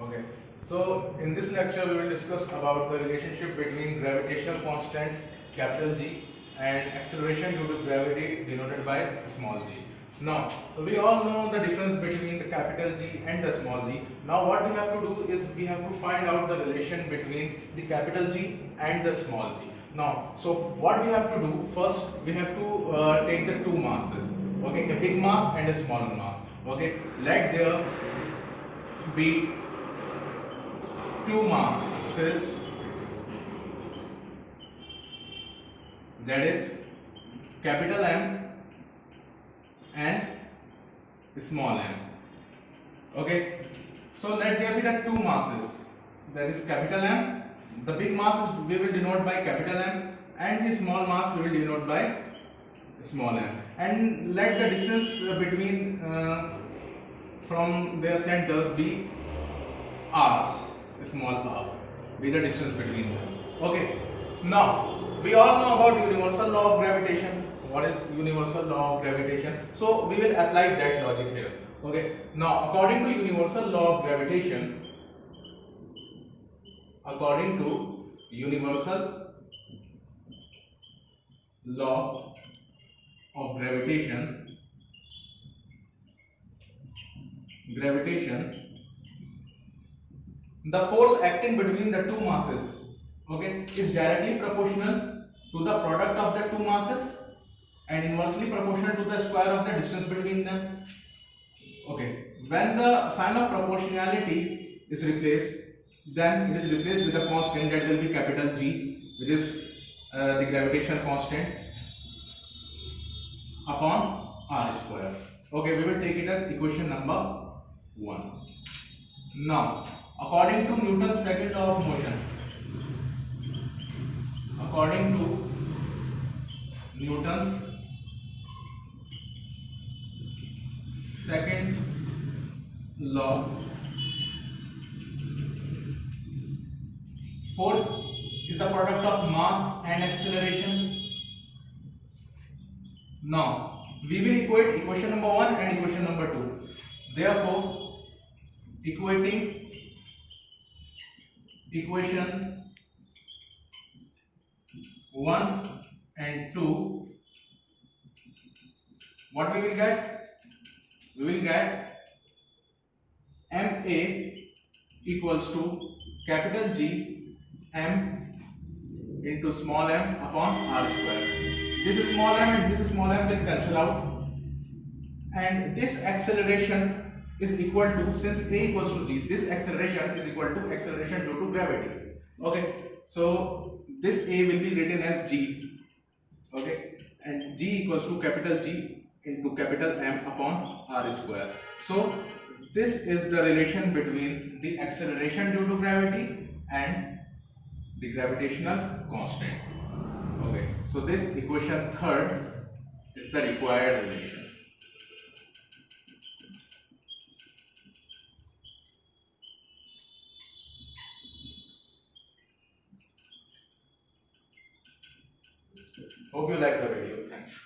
Okay, so in this lecture we will discuss about the relationship between gravitational constant capital G and acceleration due to gravity denoted by small g. Now we all know the difference between the capital G and the small g. Now what we have to do is we have to find out the relation between the capital G and the small g. Now, so what we have to do first, we have to take the two masses. Okay, a big mass and a smaller mass. Okay, let there be two masses, that is capital M and small m. Okay, so let there be the two masses, that is capital M. The big mass we will denote by capital M and the small mass we will denote by small m, and let the distance between from their centers be r, small r, be the distance between them. Okay, now we all know about universal law of gravitation. What is universal law of gravitation? So we will apply that logic here. Okay, now according to universal law of gravitation, according to universal law of gravitation, the force acting between the two masses, okay, is directly proportional to the product of the two masses and inversely proportional to the square of the distance between them. Okay, when the sign of proportionality is replaced, then it is replaced with a constant that will be capital G, which is the gravitational constant, upon r square. Okay, we will take it as equation number 1. Now, according to Newton's second law of motion, according to Newton's second law, force is the product of mass and acceleration. Now, we will equate equation number 1 and equation number 2. Therefore, equating equation 1 and 2, what we will get? We will get MA equals to capital G M into small m upon r square. This small m and this small m will cancel out, and this acceleration is equal to, since a equals to g, this acceleration is equal to acceleration due to gravity. Okay, so this a will be written as g. Okay, and g equals to capital G into capital M upon r square. So this is the relation between the acceleration due to gravity and the gravitational constant. Okay, so this equation third is the required relation. Hope you like the video. Thanks.